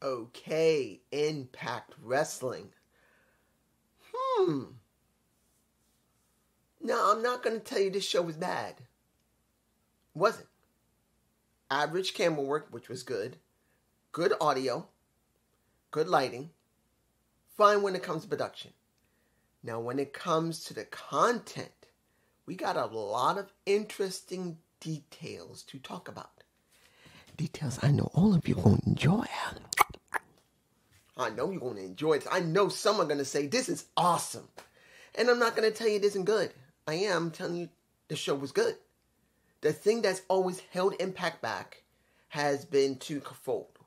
Okay, Impact Wrestling. No, I'm not going to tell you this show was bad. It wasn't. Average camera work, which was good. Good audio. Good lighting. Fine when it comes to production. Now, when it comes to the content, we got a lot of interesting details to talk about. Details I know all of you are going to enjoy. I know you're going to enjoy it. I know some are going to say, this is awesome. And I'm not going to tell you it isn't good. I am telling you the show was good. The thing that's always held Impact back has been twofold.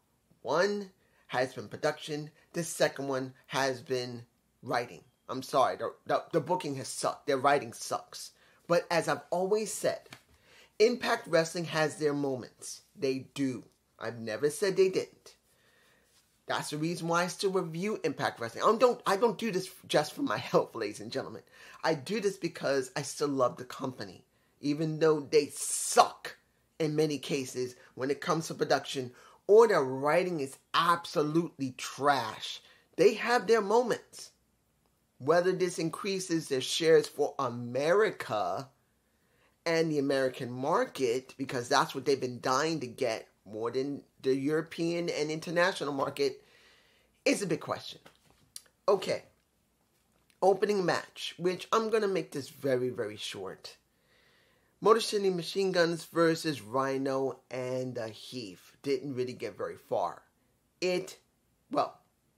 One has been production. The second one has been writing. I'm sorry, the booking has sucked. Their writing sucks. But as I've always said, Impact Wrestling has their moments. They do. I've never said they didn't. That's the reason why I still review Impact Wrestling. I don't do this just for my health, ladies and gentlemen. I do this because I still love the company. Even though they suck in many cases when it comes to production or their writing is absolutely trash. They have their moments. Whether this increases their shares for America and the American market, because that's what they've been dying to get more than the European and international market, is a big question. Okay. Opening match, which I'm going to make this very, very short. Motor City Machine Guns versus Rhino and Heath didn't really get very far.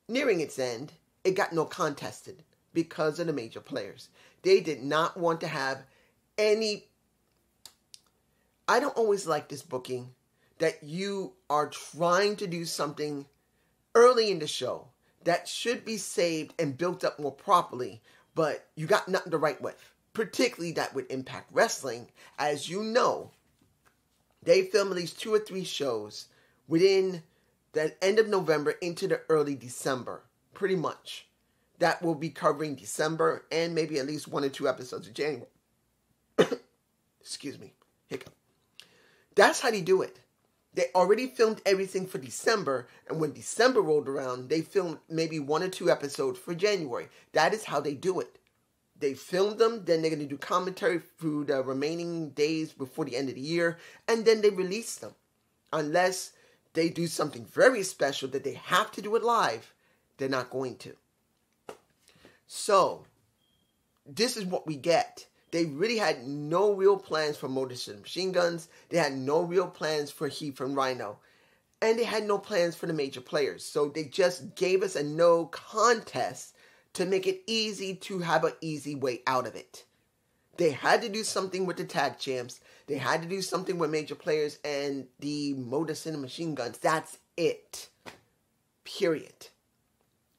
Nearing its end, it got no contested because of the major players. They did not want to have any... I don't always like this booking that you are trying to do something early in the show that should be saved and built up more properly, but you got nothing to write with. Particularly that with Impact Wrestling. As you know, they film at least 2 or 3 shows within the end of November into the early December. Pretty much. That will be covering December and maybe at least 1 or 2 episodes of January. Excuse me. Hiccup. That's how they do it. They already filmed everything for December, and when December rolled around, they filmed maybe 1 or 2 episodes for January. That is how they do it. They filmed them, then they're going to do commentary through the remaining days before the end of the year, and then they release them. Unless they do something very special that they have to do it live, they're not going to. So, this is what we get. They really had no real plans for Motor City Machine Guns. They had no real plans for Heath and Rhino. And they had no plans for the major players. So they just gave us a no contest to make it easy to have an easy way out of it. They had to do something with the tag champs. They had to do something with major players and the Motor City Machine Guns. That's it. Period.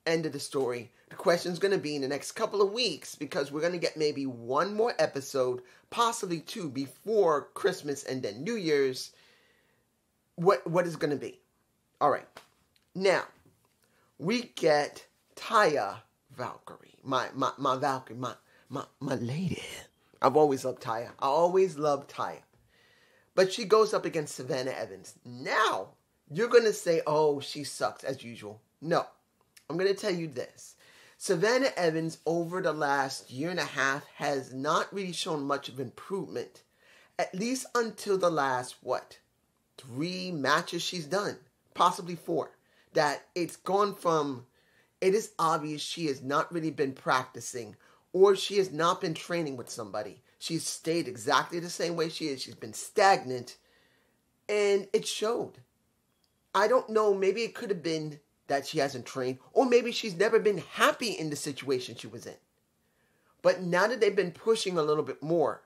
End of the story. The question's going to be in the next couple of weeks, because we're going to get maybe 1 more episode, possibly 2, before Christmas and then New Year's. What is going to be? All right. Now, we get Taya Valkyrie. My Valkyrie, my lady. I've always loved Taya. I always loved Taya. But she goes up against Savannah Evans. Now, you're going to say, oh, she sucks as usual. No. I'm going to tell you this. Savannah Evans, over the last year and a half, has not really shown much of improvement. At least until the last, 3 matches she's done. Possibly 4. That it's gone from, it is obvious she has not really been practicing, or she has not been training with somebody. She's stayed exactly the same way she is. She's been stagnant, and it showed. I don't know, maybe it could have been that she hasn't trained, or maybe she's never been happy in the situation she was in. But now that they've been pushing a little bit more,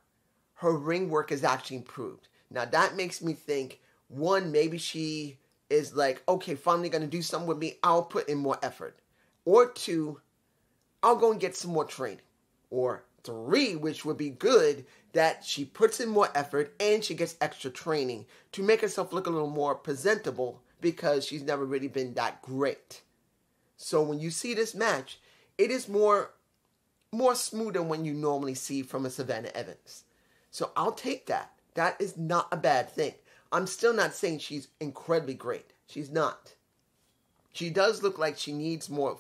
her ring work has actually improved. Now that makes me think, 1, maybe she is like, okay, finally going to do something with me, I'll put in more effort. Or 2, I'll go and get some more training. Or 3, which would be good, that she puts in more effort and she gets extra training to make herself look a little more presentable, because she's never really been that great. So when you see this match, it is more smooth than when you normally see from a Savannah Evans. So I'll take that. That is not a bad thing. I'm still not saying she's incredibly great. She's not. She does look like she needs more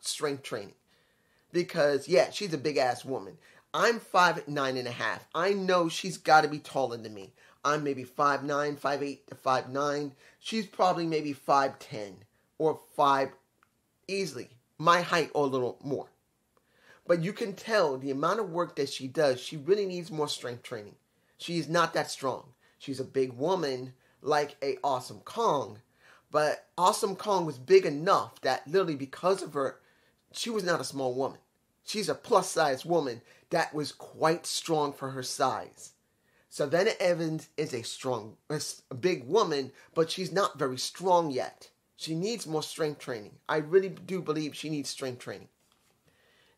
strength training. Because, yeah, she's a big-ass woman. I'm 5'9.5". I know she's got to be taller than me. I'm maybe 5'9", 5'8" to 5'9". She's probably maybe 5'10", or 5, easily, my height or a little more. But you can tell the amount of work that she does, she really needs more strength training. She's not that strong. She's a big woman like a Awesome Kong. But Awesome Kong was big enough that literally because of her, she was not a small woman. She's a plus-size woman that was quite strong for her size. Savannah Evans is a big woman, but she's not very strong yet. She needs more strength training. I really do believe she needs strength training.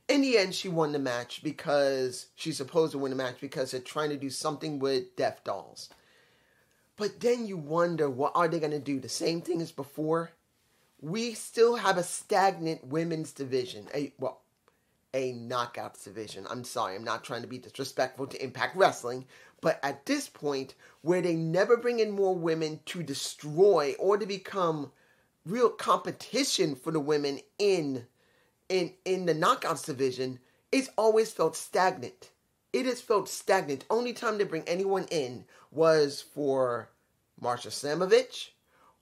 In the end, she won the match because she's supposed to win the match because they're trying to do something with death dolls. But then you wonder, what are they going to do? The same thing as before? We still have a stagnant women's division. A knockouts division. I'm sorry, I'm not trying to be disrespectful to Impact Wrestling. But at this point, where they never bring in more women to destroy or to become real competition for the women in the knockouts division, it's always felt stagnant. It has felt stagnant. Only time they bring anyone in was for Marsha Slamovich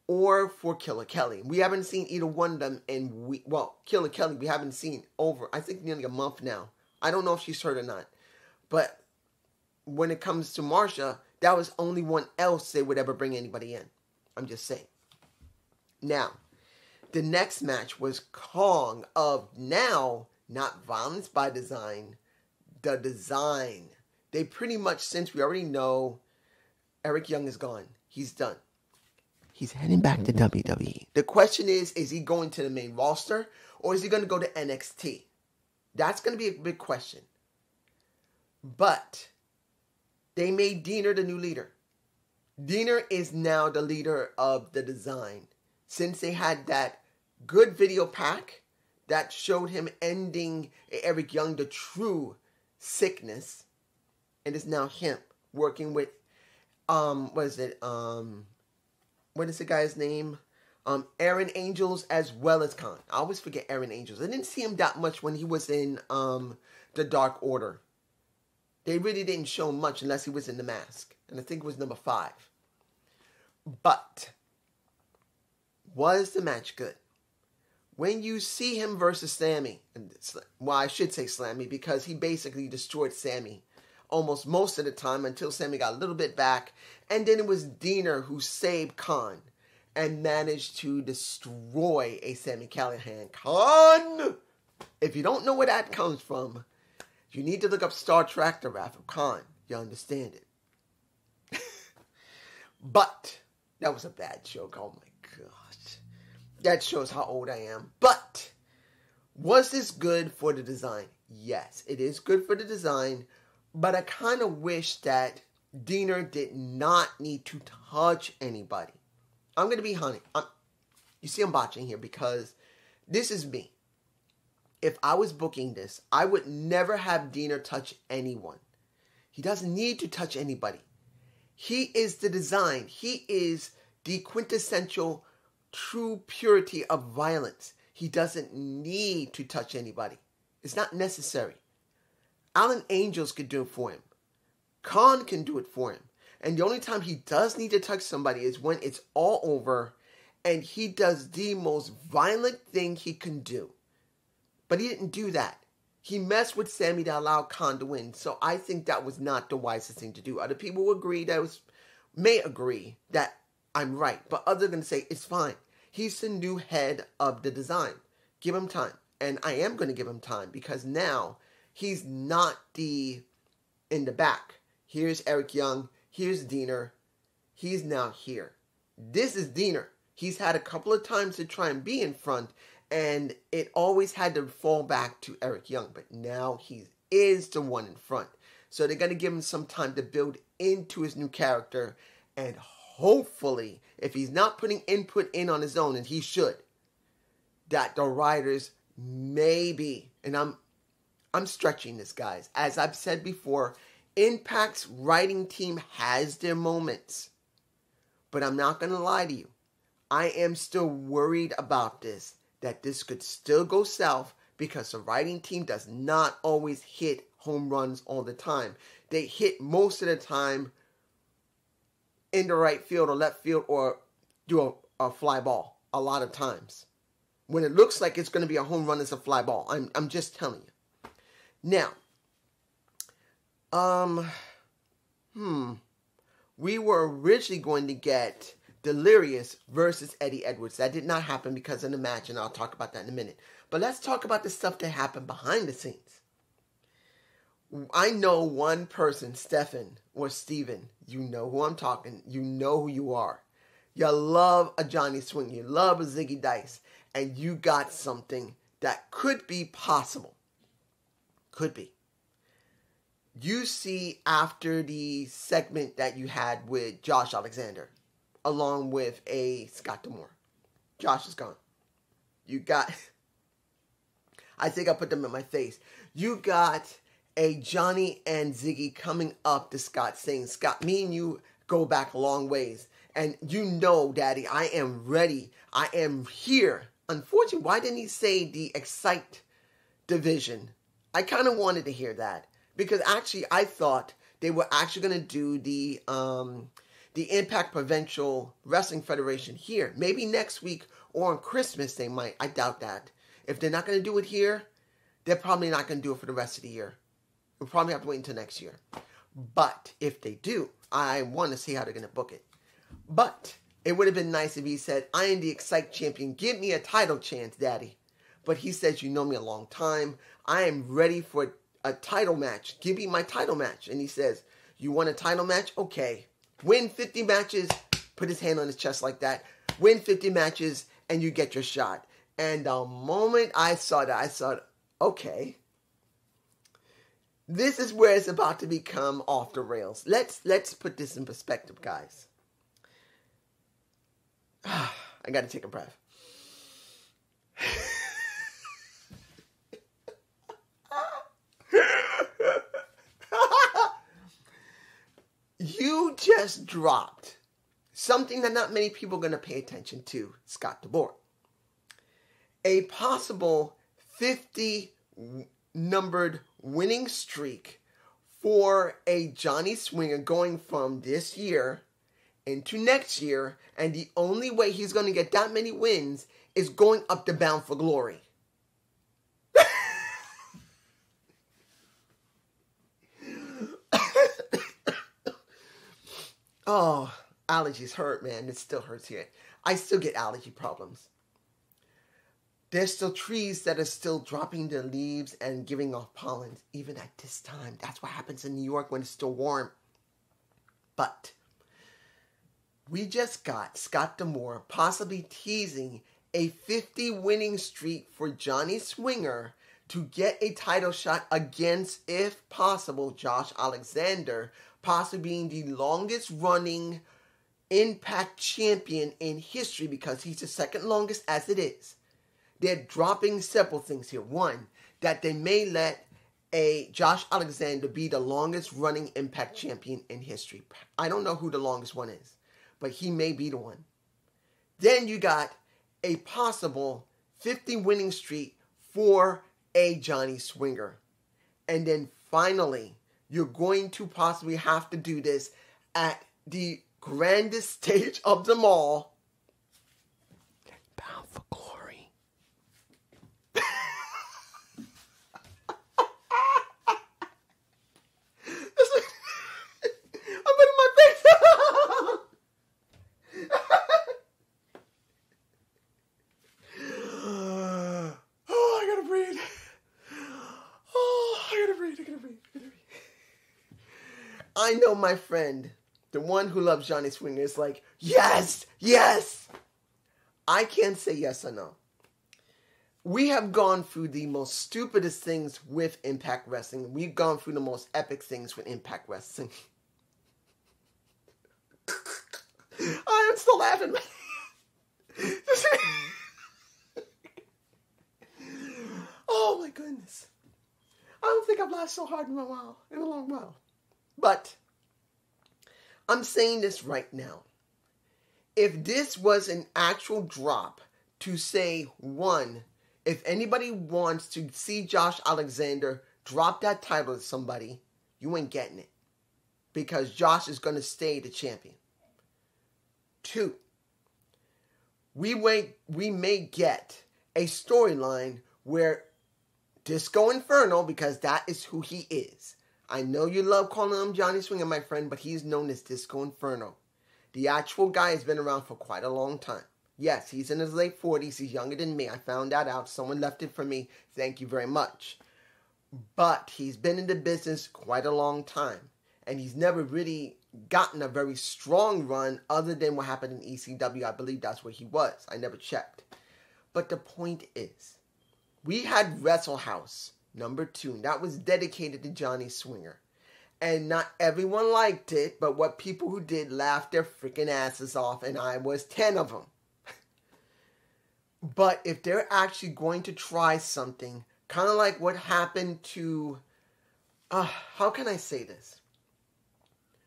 or for Killer Kelly. We haven't seen either one of them Killer Kelly we haven't seen over, I think, nearly a month now. I don't know if she's hurt or not. But when it comes to Marsha, that was only one else they would ever bring anybody in. I'm just saying. Now, the next match was Kong of now, not Violence by Design, The Design. They pretty much, since we already know Eric Young is gone, he's done. He's heading back to WWE. The question is he going to the main roster or is he going to go to NXT? That's going to be a big question. But they made Deaner the new leader. Deaner is now the leader of The Design. Since they had that good video pack that showed him ending Eric Young, the true sickness, and it's now him working with, what is the guy's name? Aaron Angels as well as Khan. I always forget Aaron Angels. I didn't see him that much when he was in the Dark Order. They really didn't show much unless he was in the mask. And I think it was number 5. But was the match good? When you see him versus Sammy, well, I should say Slammy because he basically destroyed Sammy almost most of the time until Sammy got a little bit back. And then it was Deaner who saved Khan and managed to destroy a Sami Callihan. Khan! If you don't know where that comes from, you need to look up Star Trek, The Wrath of Khan. You understand it. But that was a bad joke. Oh my gosh. That shows how old I am. But was this good for The Design? Yes, it is good for The Design. But I kind of wish that Deaner did not need to touch anybody. I'm going to be honest. You see I'm botching here because this is me. If I was booking this, I would never have Deaner touch anyone. He doesn't need to touch anybody. He is The Design. He is the quintessential true purity of violence. He doesn't need to touch anybody. It's not necessary. Alan Angels could do it for him. Khan can do it for him. And the only time he does need to touch somebody is when it's all over and he does the most violent thing he can do. But he didn't do that. He messed with Sammy to allow Khan to win. So I think that was not the wisest thing to do. Other people will agree may agree that I'm right. But others are going to say, it's fine. He's the new head of The Design. Give him time. And I am going to give him time because now he's not in the back. Here's Eric Young. Here's Deaner. He's now here. This is Deaner. He's had a couple of times to try and be in front, and it always had to fall back to Eric Young. But now he is the one in front. So they're going to give him some time to build into his new character. And hopefully, if he's not putting input in on his own, and he should, that the writers maybe, and I'm stretching this, guys. As I've said before, Impact's writing team has their moments. But I'm not going to lie to you. I am still worried about this, that this could still go south because the writing team does not always hit home runs all the time. They hit most of the time in the right field or left field or do a fly ball a lot of times. When it looks like it's going to be a home run, it's a fly ball. I'm just telling you. Now, we were originally going to get Delirious versus Eddie Edwards. That did not happen because of the match, and I'll talk about that in a minute. But let's talk about the stuff that happened behind the scenes. I know one person, Stefan or Steven. You know who I'm talking. You know who you are. You love a Johnny Swing. You love a Ziggy Dice. And you got something that could be possible. Could be. You see, after the segment that you had with Josh Alexander, along with a Scott D'Amore. Josh is gone. You got, I think I put them in my face. You got a Johnny and Ziggy coming up to Scott saying, Scott, me and you go back a long ways. And you know, Daddy, I am ready. I am here. Unfortunately, why didn't he say the Excite division? I kind of wanted to hear that. Because actually, I thought they were actually going to do the Impact Provincial Wrestling Federation here. Maybe next week or on Christmas they might. I doubt that. If they're not going to do it here, they're probably not going to do it for the rest of the year. We'll probably have to wait until next year. But if they do, I want to see how they're going to book it. But it would have been nice if he said, I am the Excite champion. Give me a title chance, Daddy. But he says, you know me a long time. I am ready for a title match. Give me my title match. And he says, you want a title match? Okay. Win 50 matches. Put his hand on his chest like that. Win 50 matches and you get your shot. And the moment I saw that, I thought, okay. This is where it's about to become off the rails. Let's put this in perspective, guys. I got to take a breath. You just dropped something that not many people are going to pay attention to, Scott D'Amore. A possible 50 numbered winning streak for a Johnny Swinger going from this year into next year, and the only way he's going to get that many wins is going up to Bound for Glory. Oh, allergies hurt, man. It still hurts here. I still get allergy problems. There's still trees that are still dropping their leaves and giving off pollen, even at this time. That's what happens in New York when it's still warm. But we just got Scott D'Amore possibly teasing a 50 winning streak for Johnny Swinger to get a title shot against, if possible, Josh Alexander, possibly being the longest running Impact champion in history because he's the second longest as it is. They're dropping several things here. One, that they may let a Josh Alexander be the longest running Impact champion in history. I don't know who the longest one is, but he may be the one. Then you got a possible 50 winning streak for a Johnny Swinger. And then finally, you're going to possibly have to do this at the grandest stage of them all. Bound for Glory. I'm putting my face. Oh, I gotta breathe. I gotta breathe. I know my friend, the one who loves Johnny Swinger, is like, yes. I can't say yes or no. We have gone through the most stupidest things with Impact Wrestling. We've gone through the most epic things with Impact Wrestling. I am still laughing. Oh my goodness. I don't think I've laughed so hard in a long while. But I'm saying this right now. if this was an actual drop to say, one, if anybody wants to see Josh Alexander drop that title to somebody, you ain't getting it. Because Josh is going to stay the champion. 2, we may get a storyline where Disco Inferno, because that is who he is. I know you love calling him Johnny Swinger, my friend, but he's known as Disco Inferno. The actual guy has been around for quite a long time. Yes, he's in his late 40s. He's younger than me. I found that out. Someone left it for me. Thank you very much. But he's been in the business quite a long time. And he's never really gotten a very strong run other than what happened in ECW. I believe that's where he was. I never checked. But the point is, we had Wrestle House number 2. That was dedicated to Johnny Swinger. And not everyone liked it, but what people who did laughed their freaking asses off, and I was 10 of them. But if they're actually going to try something, kind of like what happened to, how can I say this?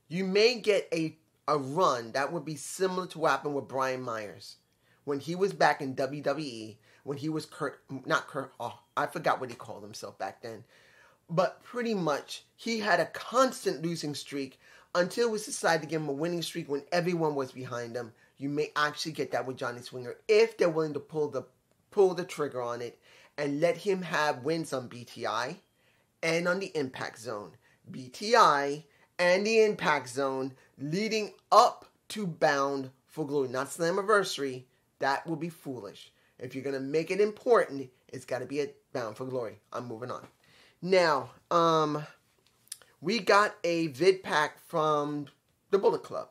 You may get a run that would be similar to what happened with Brian Myers. When he was back in WWE, when he was I forgot what he called himself back then. But pretty much, he had a constant losing streak until it was decided to give him a winning streak when everyone was behind him. You may actually get that with Johnny Swinger if they're willing to pull the trigger on it and let him have wins on BTI and on the Impact Zone. BTI and the Impact Zone leading up to Bound for Glory, not Slammiversary. That will be foolish. If you're going to make it important, it's got to be at Bound for Glory. I'm moving on. Now, we got a vid pack from the Bullet Club.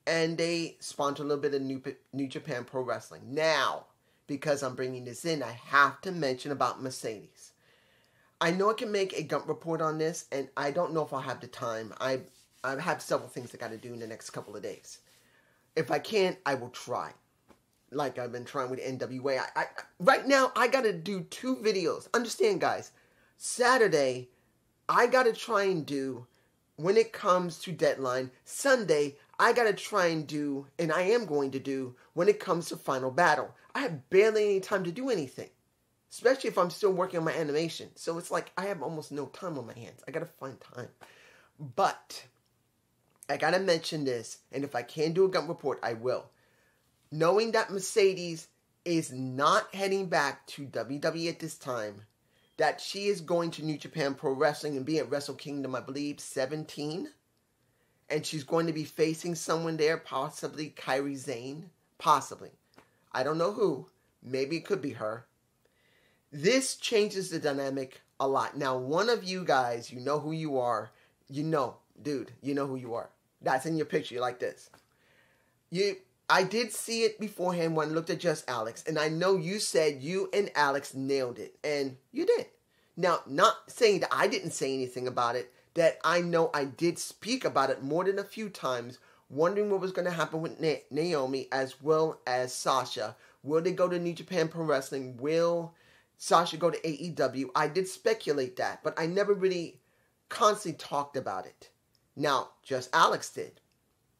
And they sponsored a little bit of New Japan Pro Wrestling. Now, because I'm bringing this in, I have to mention about Mercedes. I know I can make a Gump report on this, and I don't know if I'll have the time. I have several things I got to do in the next couple of days. If I can, I will try. Like I've been trying with NWA. Right now, I got to do 2 videos. Understand, guys. Saturday, I got to try and do, when it comes to deadline, Sunday, I got to try and do, and I am going to do, when it comes to Final Battle. I have barely any time to do anything. Especially if I'm still working on my animation. So it's like I have almost no time on my hands. I got to find time. But I got to mention this, and if I can do a Gump report, I will. Knowing that Mercedes is not heading back to WWE at this time, that she is going to New Japan Pro Wrestling and be at Wrestle Kingdom, I believe, 17. And she's going to be facing someone there, possibly Kairi Sane. Possibly. I don't know who. Maybe it could be her. This changes the dynamic a lot. Now, one of you guys, you know who you are. You know, dude, you know who you are. That's in your picture, like this. I did see it beforehand when I looked at just Alex. And I know you said you and Alex nailed it. And you did. Now, not saying that I didn't say anything about it. That I know I did speak about it more than a few times, wondering what was going to happen with Naomi as well as Sasha. Will they go to New Japan Pro Wrestling? Will Sasha go to AEW? I did speculate that, but I never really constantly talked about it. Now, just Alex did.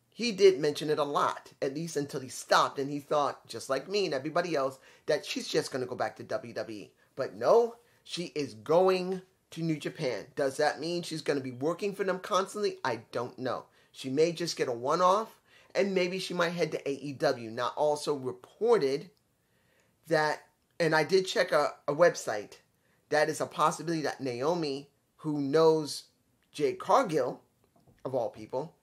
He did mention it a lot, at least until he stopped and he thought, just like me and everybody else, that she's just going to go back to WWE. But no, she is going to New Japan. Does that mean she's going to be working for them constantly? I don't know. She may just get a one-off, and maybe she might head to AEW. Now, also reported that, and I did check a website, that is a possibility that Naomi, who knows Jade Cargill, of all people,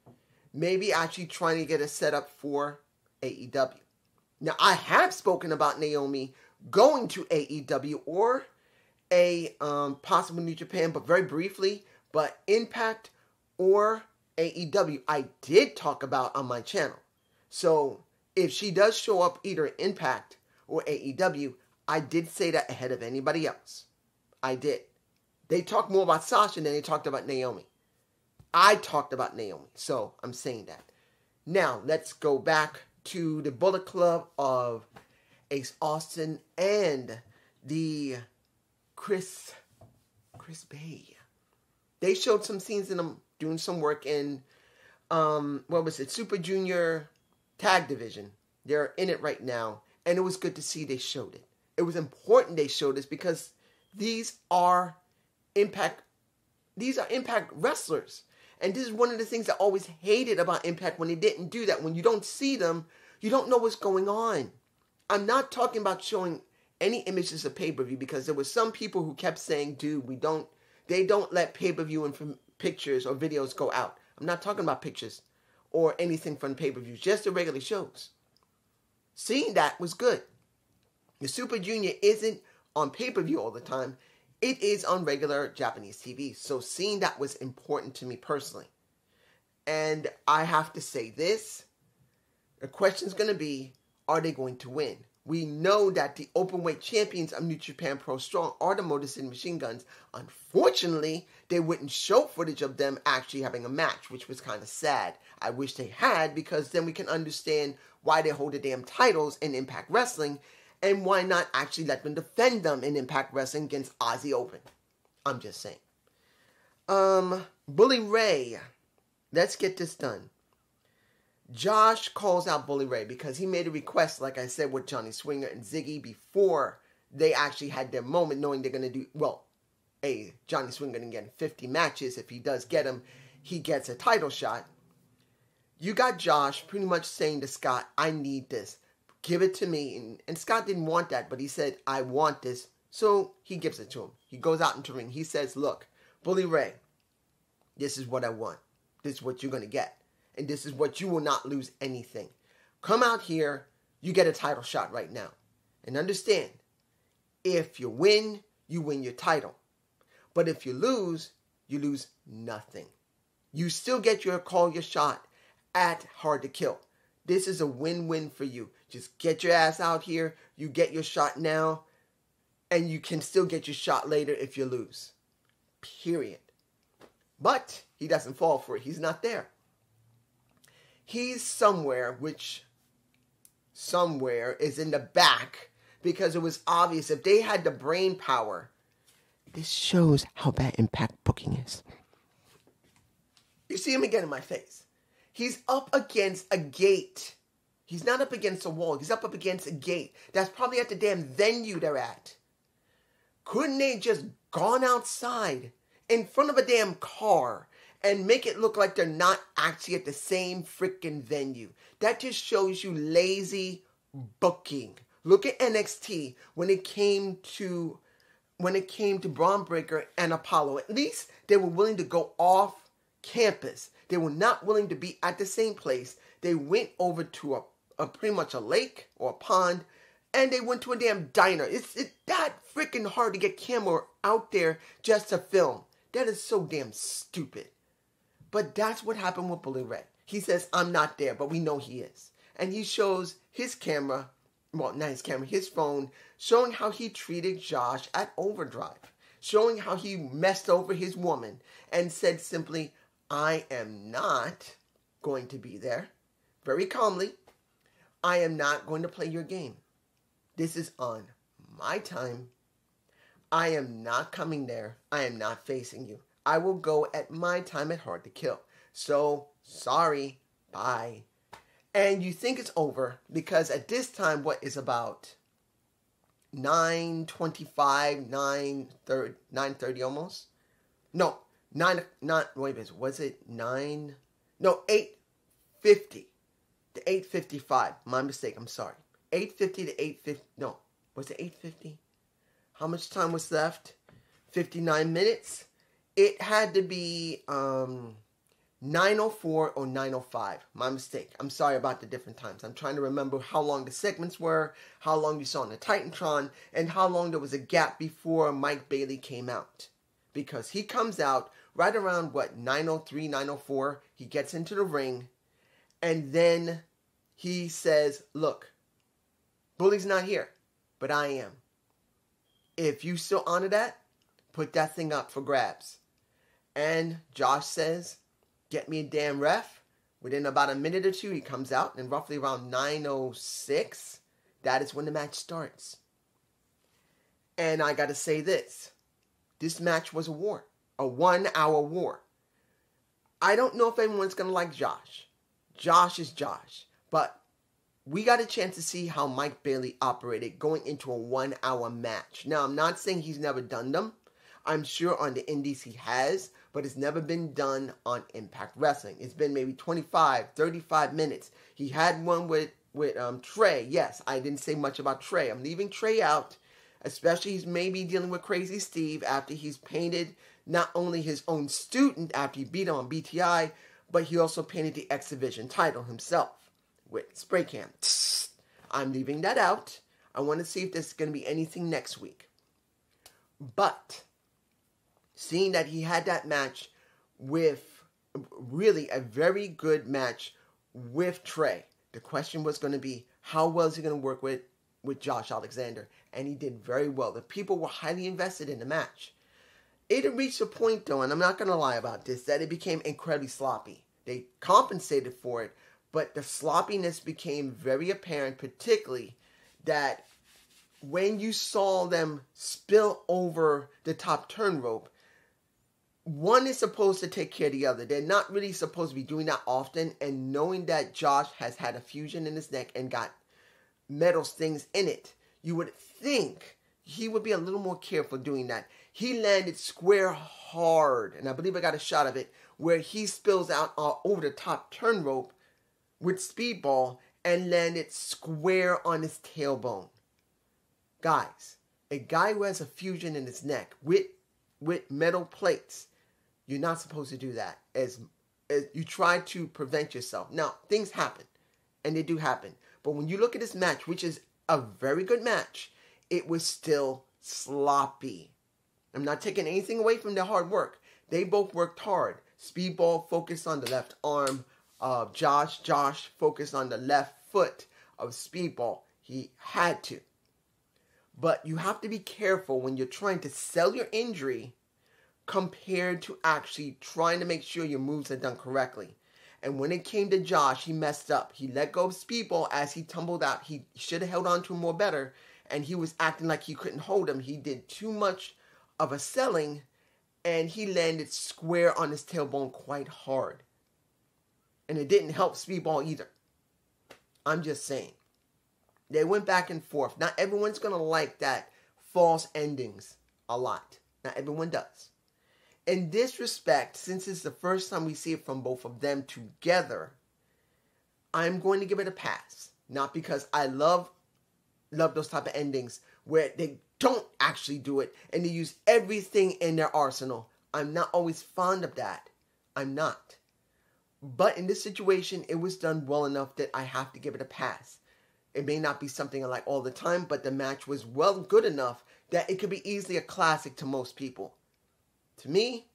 may be actually trying to get a setup for AEW. Now, I have spoken about Naomi going to AEW or a possible New Japan, but very briefly, but Impact or AEW, I did talk about on my channel. So if she does show up either Impact or AEW, I did say that ahead of anybody else. I did. They talked more about Sasha than they talked about Naomi. I talked about Naomi, so I'm saying that. Now, let's go back to the Bullet Club of Ace Austin and the Chris Bay. They showed some scenes in them doing some work in, Super Junior Tag Division. They're in it right now. And it was good to see they showed it. It was important they showed this because these are Impact wrestlers. And this is one of the things I always hated about Impact when they didn't do that. When you don't see them, you don't know what's going on. I'm not talking about showing any images of pay-per-view because there were some people who kept saying, dude, they don't let pay-per-view and pictures or videos go out. I'm not talking about pictures or anything from pay-per-views, just the regular shows. Seeing that was good. The Super Junior isn't on pay-per-view all the time. It is on regular Japanese TV. So seeing that was important to me personally. And I have to say this. The question is going to be, are they going to win? We know that the openweight champions of New Japan Pro Strong are the Motor City Machine Guns. Unfortunately, they wouldn't show footage of them actually having a match, which was kind of sad. I wish they had, because then we can understand why they hold the damn titles in Impact Wrestling, and why not actually let them defend them in Impact Wrestling against Aussie Open. I'm just saying. Bully Ray. Let's get this done. Josh calls out Bully Ray because he made a request, like I said, with Johnny Swinger and Ziggy before they actually had their moment, knowing they're going to do, well, Johnny Swinger going to get 50 matches. If he does get them, he gets a title shot. You got Josh pretty much saying to Scott, I need this. Give it to me. And Scott didn't want that, but he said, I want this. So he gives it to him. He goes out into the ring. He says, look, Bully Ray, this is what I want. This is what you're going to get. And this is what you will not lose anything. Come out here, you get a title shot right now. And understand, if you win your title. But if you lose nothing. You still get your shot at Hard to Kill. This is a win-win for you. Just get your ass out here, you get your shot now, and you can still get your shot later if you lose. Period. But he doesn't fall for it. He's not there. He's somewhere, which somewhere is in the back, because it was obvious if they had the brain power. This shows how bad Impact booking is. You see him again in my face. He's up against a gate. He's not up against a wall. He's up against a gate. That's probably at the damn venue they're at. Couldn't they just gone outside in front of a damn car and make it look like they're not actually at the same freaking venue? That just shows you lazy booking. Look at NXT when it came to Braun Breaker and Apollo. At least they were willing to go off campus. They were not willing to be at the same place. They went over to a pretty much a lake or a pond, and they went to a damn diner. It's that freaking hard to get camera out there just to film. That is so damn stupid. But that's what happened with Bully Ray. He says, I'm not there, but we know he is. And he shows his camera, well, not his camera, his phone, showing how he treated Josh at Overdrive. Showing how he messed over his woman and said simply, I am not going to be there. Very calmly, I am not going to play your game. This is on my time. I am not coming there. I am not facing you. I will go at my time at Hard to Kill. So, sorry. Bye. And you think it's over because at this time, what is about 9:25, 9:30 almost? No, wait a minute, was it 9? No, 8:50 to 8:55. My mistake, I'm sorry. 8:50 to 8:50, no, was it 8:50? How much time was left? 59 minutes. It had to be 9:04 or 9:05. My mistake. I'm sorry about the different times. I'm trying to remember how long the segments were, how long you saw in the Titantron, and how long there was a gap before Mike Bailey came out. Because he comes out right around, 9:03, 9:04. He gets into the ring, and then he says, look, Bully's not here, but I am. If you still honor that, put that thing up for grabs. And Josh says, get me a damn ref. Within about a minute or two, he comes out, and roughly around 9:06, that is when the match starts. And I got to say this. This match was a war. A 1-hour war. I don't know if anyone's going to like Josh. Josh is Josh. But we got a chance to see how Mike Bailey operated going into a 1-hour match. Now, I'm not saying he's never done them. I'm sure on the indies he has, but it's never been done on Impact Wrestling. It's been maybe 25, 35 minutes. He had one with Trey. Yes, I didn't say much about Trey. I'm leaving Trey out, especially he's maybe dealing with Crazy Steve after he's painted not only his own student after he beat him on BTI, but he also painted the X Division title himself with spray can. I'm leaving that out. I want to see if there's going to be anything next week. But seeing that he had that match with really a very good match with Trey, the question was going to be, how well is he going to work with Josh Alexander? And he did very well. The people were highly invested in the match. It had reached a point, though, and I'm not going to lie about this, that it became incredibly sloppy. They compensated for it, but the sloppiness became very apparent, particularly that when you saw them spill over the top turn rope, one is supposed to take care of the other. They're not really supposed to be doing that often, and knowing that Josh has had a fusion in his neck and got metal stings in it, you would think he would be a little more careful doing that. He landed square hard, and I believe I got a shot of it, where he spills out over the top turn rope with Speedball and landed square on his tailbone. Guys, a guy who has a fusion in his neck with metal plates, you're not supposed to do that. As you try to prevent yourself. Now, things happen, and they do happen. But when you look at this match, which is a very good match, it was still sloppy. I'm not taking anything away from their hard work. They both worked hard. Speedball focused on the left arm of Josh. Josh focused on the left foot of Speedball. He had to. But you have to be careful when you're trying to sell your injury compared to actually trying to make sure your moves are done correctly. And when it came to Josh, he messed up. He let go of Speedball as he tumbled out. He should have held on to him more better, and he was acting like he couldn't hold him. He did too much of a selling, and he landed square on his tailbone quite hard. And it didn't help Speedball either. I'm just saying. They went back and forth. Not everyone's going to like that false endings a lot. Not everyone does. In this respect, since it's the first time we see it from both of them together, I'm going to give it a pass. Not because I love those type of endings where they don't actually do it and they use everything in their arsenal. I'm not always fond of that. I'm not. But in this situation, it was done well enough that I have to give it a pass. It may not be something I like all the time, but the match was good enough that it could be easily a classic to most people. To me,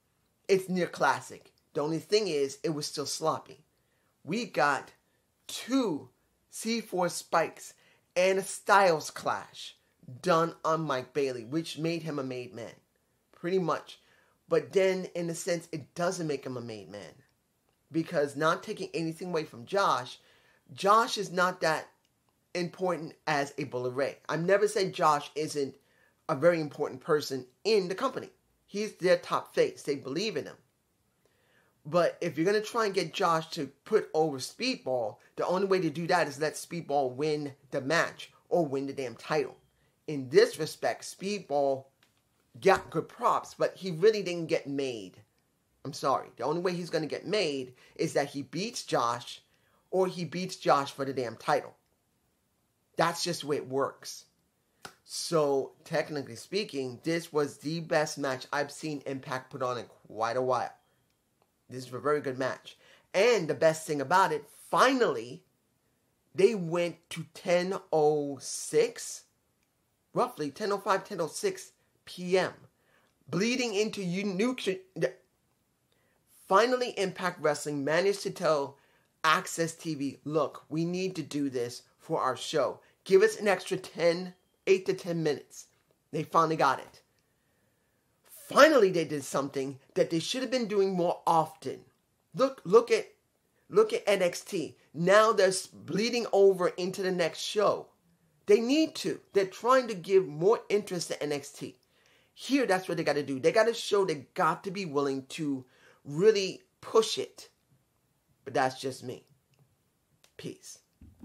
it's near classic. The only thing is, it was still sloppy. We got 2 C4 spikes and a Styles clash done on Mike Bailey, which made him a made man. Pretty much. But then, in a sense, it doesn't make him a made man. Because not taking anything away from Josh, Josh is not that important as a Bullet Ray. I've never said Josh isn't a very important person in the company. He's their top face. They believe in him. But if you're going to try and get Josh to put over Speedball, the only way to do that is let Speedball win the match or win the damn title. In this respect, Speedball got good props, but he really didn't get made. I'm sorry. The only way he's going to get made is that he beats Josh or he beats Josh for the damn title. That's just the way it works. So, technically speaking, this was the best match I've seen Impact put on in quite a while. This is a very good match. And the best thing about it, finally, they went to 10:06, roughly 10:05, 10:06 p.m., bleeding into finally, Impact Wrestling managed to tell Access TV, look, we need to do this for our show. Give us an extra 8 to 10 minutes. They finally got it. Finally, they did something that they should have been doing more often. Look at NXT. Now they're bleeding over into the next show. They need to. They're trying to give more interest to NXT. Here, that's what they got to do. They got to show they got to be willing to really push it. But that's just me. Peace.